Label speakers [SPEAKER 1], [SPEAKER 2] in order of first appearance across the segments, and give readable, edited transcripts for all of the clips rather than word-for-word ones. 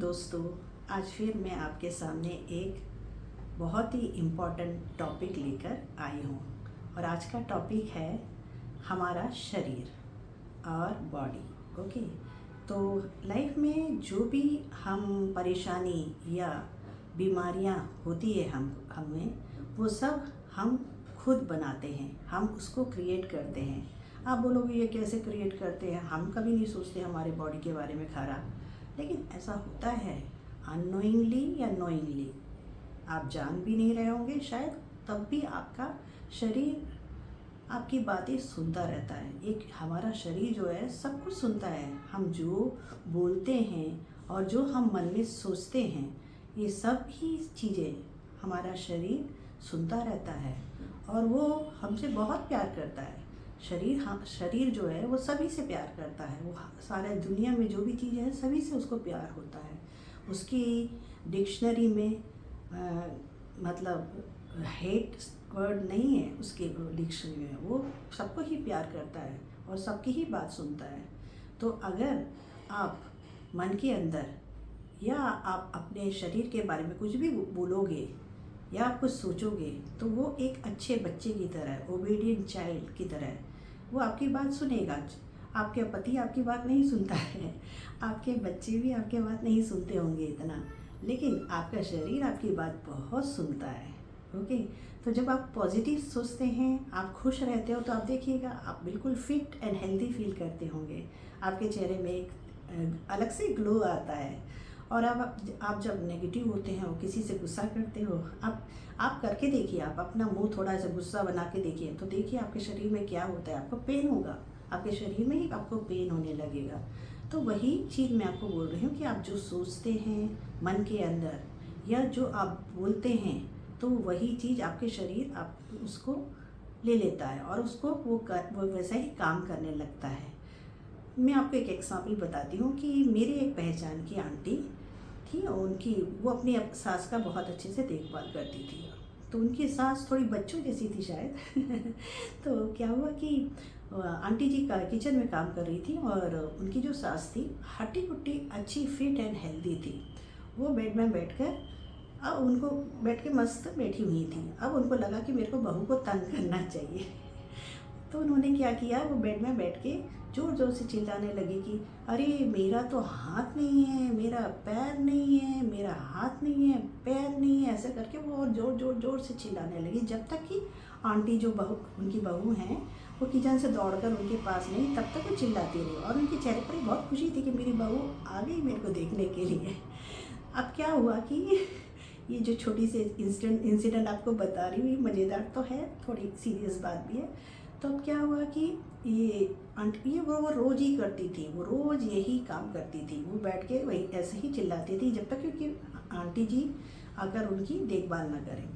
[SPEAKER 1] दोस्तों, आज फिर मैं आपके सामने एक बहुत ही इम्पोर्टेंट टॉपिक लेकर आई हूँ। और आज का टॉपिक है हमारा शरीर और बॉडी। ओके, तो लाइफ में जो भी हम परेशानी या बीमारियाँ होती है हमें वो सब हम खुद बनाते हैं, हम उसको क्रिएट करते हैं। आप बोलोगे ये कैसे क्रिएट करते हैं, हम कभी नहीं सोचते हमारे बॉडी के बारे में खराब, लेकिन ऐसा होता है अननोइंगली या नोइंगली। आप जान भी नहीं रहे होंगे शायद, तब भी आपका शरीर आपकी बातें सुनता रहता है। एक हमारा शरीर जो है सब कुछ सुनता है। हम जो बोलते हैं और जो हम मन में सोचते हैं, ये सब ही चीज़ें हमारा शरीर सुनता रहता है और वो हमसे बहुत प्यार करता है। शरीर जो है वो सभी से प्यार करता है। वो सारे दुनिया में जो भी चीज़ है सभी से उसको प्यार होता है। उसकी डिक्शनरी में मतलब हेट वर्ड नहीं है उसके डिक्शनरी में। वो सबको ही प्यार करता है और सबकी ही बात सुनता है। तो अगर आप मन के अंदर या आप अपने शरीर के बारे में कुछ भी बोलोगे या आप कुछ सोचोगे तो वो एक अच्छे बच्चे की तरह, ओबीडियंट चाइल्ड की तरह वो आपकी बात सुनेगा। आपके पति आपकी बात नहीं सुनता है, आपके बच्चे भी आपके बात नहीं सुनते होंगे इतना, लेकिन आपका शरीर आपकी बात बहुत सुनता है। ओके, तो जब आप पॉजिटिव सोचते हैं, आप खुश रहते हो, तो आप देखिएगा आप बिल्कुल फिट एंड हेल्दी फील करते होंगे। आपके चेहरे में एक अलग से ग्लो आता है। और आप जब नेगेटिव होते हैं और किसी से गुस्सा करते हो, आप करके देखिए, आप अपना मुंह थोड़ा सा गुस्सा बना के देखिए, तो देखिए आपके शरीर में क्या होता है। आपको पेन होगा, आपके शरीर में ही आपको पेन होने लगेगा। तो वही चीज़ मैं आपको बोल रही हूँ कि आप जो सोचते हैं मन के अंदर या जो आप बोलते हैं, तो वही चीज़ आपके शरीर आप उसको ले लेता है और उसको वो वैसा ही काम करने लगता है। मैं आपको एक एग्जाम्पल बताती हूँ कि मेरे एक पहचान की आंटी थी और वो अपनी सास का बहुत अच्छे से देखभाल करती थी। तो उनकी सास थोड़ी बच्चों जैसी थी शायद तो क्या हुआ कि आंटी जी का किचन में काम कर रही थी और उनकी जो सास थी हट्टी कुट्टी अच्छी फिट एंड हेल्दी थी। वो बेड में बैठकर अब उनको बैठ के मस्त बैठी हुई थी। अब उनको लगा कि मेरे को बहू को तंग करना चाहिए तो उन्होंने क्या किया, वो बेड में बैठ के ज़ोर ज़ोर से चिल्लाने लगी कि अरे मेरा तो हाथ नहीं है, मेरा पैर नहीं है, मेरा हाथ नहीं है, पैर नहीं है, ऐसे करके वो और ज़ोर से चिल्लाने लगी। जब तक कि आंटी जो उनकी बहू हैं वो किचन से दौड़कर उनके पास नहीं, तब तक वो चिल्लाती रही। और उनके चेहरे पर बहुत खुशी थी कि मेरी बहू आ गई मेरे को देखने के लिए। अब क्या हुआ कि ये जो छोटी सी इंसिडेंट आपको बता रही हूँ, मज़ेदार तो है, थोड़ी सीरियस बात भी है। तो अब क्या हुआ कि ये आंटी वो रोज़ ही करती थी, वो रोज़ यही काम करती थी। वो बैठ के वही ऐसे ही चिल्लाती थी जब तक कि आंटी जी आकर उनकी देखभाल ना करें।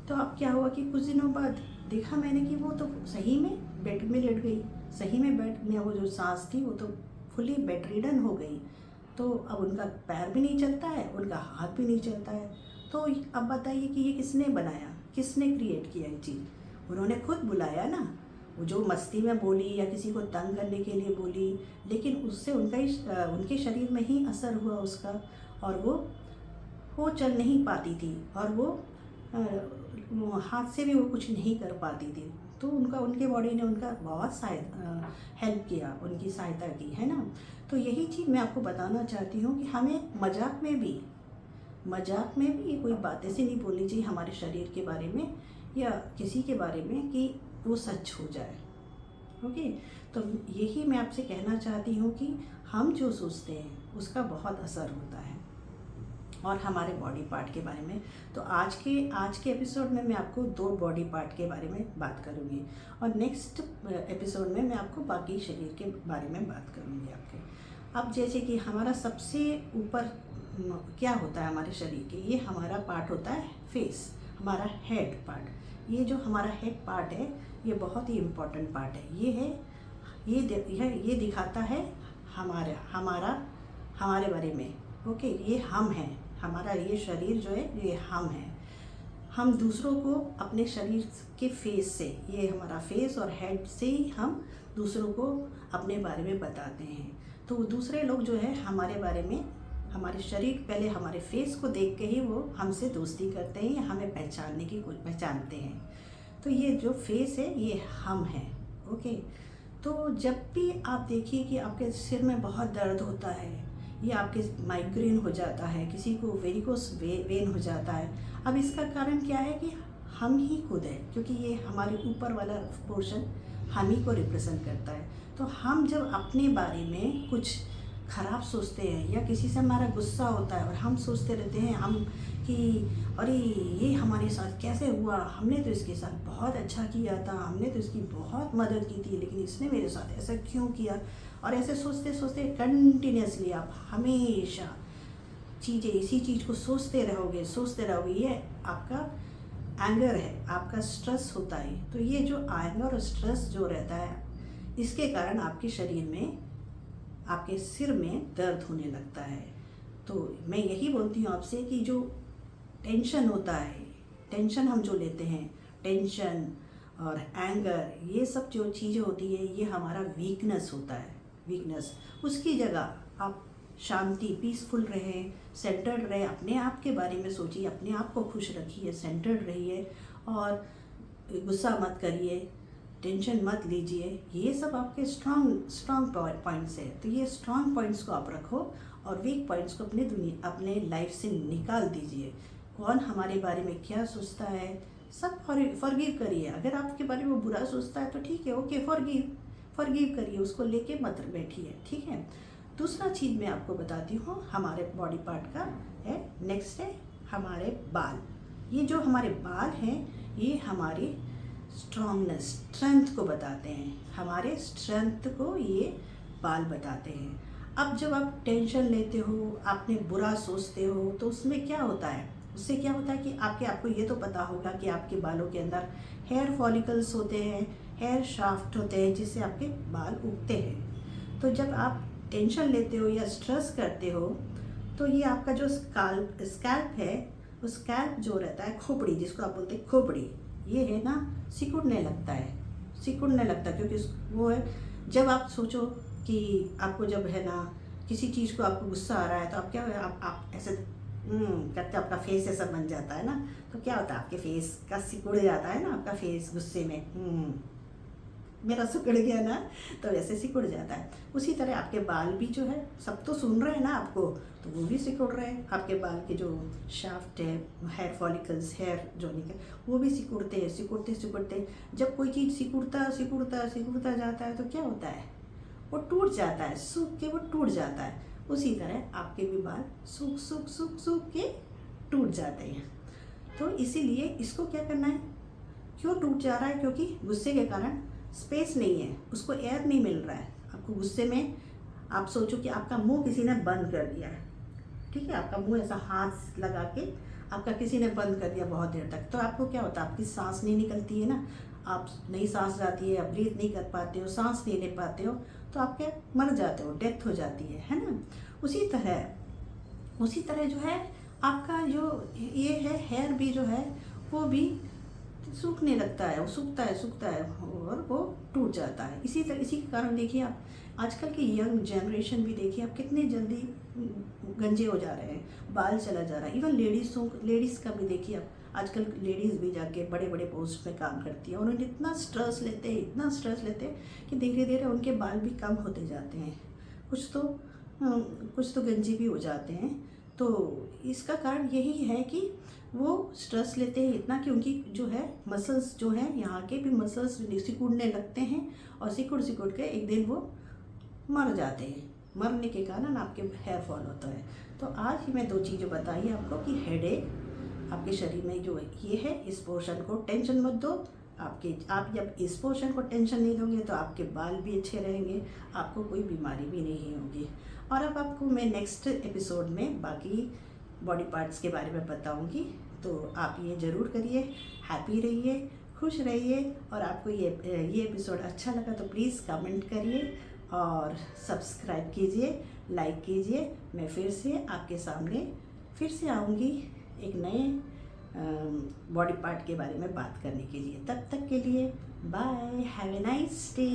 [SPEAKER 1] तो अब क्या हुआ कि कुछ दिनों बाद देखा मैंने कि वो तो सही में बेड में लेट गई। सही में बेड में वो जो सास थी वो तो फुली बेड रिडन हो गई। तो अब उनका पैर भी नहीं चलता है, उनका हाथ भी नहीं चलता है। तो अब बताइए कि ये किसने बनाया, किसने क्रिएट किया ये चीज़? उन्होंने खुद बुलाया ना। वो जो मस्ती में बोली या किसी को तंग करने के लिए बोली, लेकिन उससे उनके शरीर में ही असर हुआ उसका, और वो चल नहीं पाती थी और वो हाथ से भी वो कुछ नहीं कर पाती थी। तो उनके बॉडी ने उनका बहुत हेल्प किया, उनकी सहायता की, है ना। तो यही चीज़ मैं आपको बताना चाहती हूँ कि हमें मजाक में भी ये कोई बात ऐसी नहीं बोलनी चाहिए हमारे शरीर के बारे में या किसी के बारे में कि वो सच हो जाए। ओके, तो यही मैं आपसे कहना चाहती हूँ कि हम जो सोचते हैं उसका बहुत असर होता है। और हमारे बॉडी पार्ट के बारे में, तो आज के एपिसोड में मैं आपको 2 बॉडी पार्ट के बारे में बात करूँगी और नेक्स्ट एपिसोड में मैं आपको बाकी शरीर के बारे में बात करूँगी आपके। अब जैसे कि हमारा सबसे ऊपर क्या होता है हमारे शरीर के, ये हमारा पार्ट होता है फेस, हमारा हेड पार्ट। ये जो हमारा हेड पार्ट है ये बहुत ही इम्पोर्टेंट पार्ट है। ये दिखाता है हमारे बारे में। ओके, ये हम हैं, हमारा ये शरीर जो है ये हम हैं। हम दूसरों को अपने शरीर के फेस से, ये हमारा फेस और हेड से ही हम दूसरों को अपने बारे में बताते हैं। तो दूसरे लोग जो है हमारे बारे में हमारे शरीर पहले हमारे फेस को देख के ही वो हमसे दोस्ती करते हैं या हमें पहचानते हैं। तो ये जो फेस है ये हम हैं। ओके, तो जब भी आप देखिए कि आपके सिर में बहुत दर्द होता है या आपके माइग्रेन हो जाता है, किसी को वेरिकोस वेन हो जाता है, अब इसका कारण क्या है कि हम ही खुद है, क्योंकि ये हमारे ऊपर वाला पोर्शन हम ही को रिप्रेजेंट करता है। तो हम जब अपने बारे में कुछ खराब सोचते हैं या किसी से हमारा गुस्सा होता है और हम सोचते रहते हैं हम कि अरे ये हमारे साथ कैसे हुआ, हमने तो इसके साथ बहुत अच्छा किया था, हमने तो इसकी बहुत मदद की थी, लेकिन इसने मेरे साथ ऐसा क्यों किया। और ऐसे सोचते सोचते कंटिन्यूसली आप हमेशा चीज़ें इसी चीज़ को सोचते रहोगे। ये आपका एंगर है, आपका स्ट्रेस होता है। तो ये जो एंगर और स्ट्रेस जो रहता है, इसके कारण आपके शरीर में, आपके सिर में दर्द होने लगता है। तो मैं यही बोलती हूँ आपसे कि जो टेंशन होता है, टेंशन हम जो लेते हैं, टेंशन और एंगर, ये सब जो चीज़ें होती है ये हमारा वीकनेस होता है। वीकनेस, उसकी जगह आप शांति, पीसफुल रहे, सेंटर्ड रहे, अपने आप के बारे में सोचिए, अपने आप को खुश रखिए, सेंटर्ड रहिए और गुस्सा मत करिए, टेंशन मत लीजिए। ये सब आपके स्ट्रॉन्ग पॉइंट्स है। तो ये स्ट्रॉन्ग पॉइंट्स को आप रखो और वीक पॉइंट्स को अपने लाइफ से निकाल दीजिए। कौन हमारे बारे में क्या सोचता है सब फॉरगिव करिए। अगर आपके बारे में बुरा सोचता है तो ठीक है, ओके, फॉरगिव करिए, उसको लेके मत बैठिए, ठीक है। दूसरा चीज़ मैं आपको बताती हूँ हमारे बॉडी पार्ट का है। नेक्स्ट है हमारे बाल। ये जो हमारे बाल हैं ये हमारी स्ट्रेंथ को बताते हैं, हमारे स्ट्रेंथ को ये बाल बताते हैं। अब जब आप टेंशन लेते हो, आपने बुरा सोचते हो, तो उसमें क्या होता है, उससे क्या होता है कि आपको ये तो पता होगा कि आपके बालों के अंदर हेयर फॉलिकल्स होते हैं, हेयर शाफ्ट होते हैं, जिससे आपके बाल उगते हैं। तो जब आप टेंशन लेते हो या स्ट्रेस करते हो तो ये आपका जो स्कैल्प है, वो स्कैल्प जो रहता है, खोपड़ी जिसको आप बोलते हैं खोपड़ी, ये है ना सिकुड़ने लगता है क्योंकि वो है। जब आप सोचो कि आपको जब है ना किसी चीज़ को आपको गुस्सा आ रहा है तो आप क्या आप ऐसे करते, आपका फेस ऐसा बन जाता है ना, तो क्या होता है आपके फेस का सिकुड़ जाता है ना, आपका फेस गुस्से में मेरा सिकुड़ गया ना, तो वैसे सिकुड़ जाता है। उसी तरह आपके बाल भी जो है, सब तो सुन रहे हैं ना आपको, तो वो भी सिकुड़ रहे हैं। आपके बाल के जो शाफ्ट है, हेयर फॉलिकल्स, हेयर जो निकल, वो भी सिकुड़ते हैं। सिकुड़ते जब कोई चीज़ सिकुड़ता जाता है तो क्या होता है, वो टूट जाता है, सूख के वो टूट जाता है। उसी तरह आपके भी बाल सूख के टूट जाते हैं। तो इसीलिए इसको क्या करना है, क्यों टूट जा रहा है, क्योंकि गुस्से के कारण स्पेस नहीं है, उसको एयर नहीं मिल रहा है। आपको गुस्से में आप सोचो कि आपका मुंह किसी ने बंद कर दिया है, ठीक है, आपका मुंह ऐसा हाथ लगा के आपका किसी ने बंद कर दिया बहुत देर तक, तो आपको क्या होता है, आपकी सांस नहीं निकलती है ना, आप नहीं सांस जाती है, आप ब्रीथ नहीं कर पाते हो, सांस नहीं ले पाते हो, तो आप क्या मर जाते हो, डेथ हो जाती है ना। उसी तरह जो है आपका जो ये है हेयर भी जो है वो भी सूखने लगता है, वो सूखता है और वो टूट जाता है। इसी के कारण देखिए आप आजकल की यंग जनरेशन भी देखिए आप कितने जल्दी गंजे हो जा रहे हैं, बाल चला जा रहा है। इवन लेडीज़ का भी देखिए आप, आजकल लेडीज़ भी जाके बड़े बड़े पोस्ट में काम करती हैं और उन्हें इतना स्ट्रेस लेते हैं कि धीरे धीरे उनके बाल भी कम होते जाते हैं, कुछ तो गंजे भी हो जाते हैं। तो इसका कारण यही है कि वो स्ट्रेस लेते हैं इतना, क्योंकि जो है मसल्स जो है यहाँ के भी मसल्स सिकुड़ने लगते हैं और सिकुड़ के एक दिन वो मर जाते हैं। मरने के कारण आपके हेयर फॉल होता है। तो आज ही मैं 2 चीज़ें बताई आपको कि हेडेक आपके शरीर में जो ये है, इस पोर्शन को टेंशन मत दो। आप जब इस पोर्शन को टेंशन नहीं दोगे तो आपके बाल भी अच्छे रहेंगे, आपको कोई बीमारी भी नहीं होगी। और अब आपको मैं नेक्स्ट एपिसोड में बाकी बॉडी पार्ट्स के बारे में बताऊंगी, तो आप ये ज़रूर करिए। हैप्पी रहिए, खुश रहिए, और आपको ये एपिसोड अच्छा लगा तो प्लीज़ कमेंट करिए और सब्सक्राइब कीजिए, लाइक कीजिए। मैं फिर से आपके सामने फिर से आऊँगी एक नए बॉडी पार्ट के बारे में बात करने के लिए। तब तक के लिए bye, have a nice day.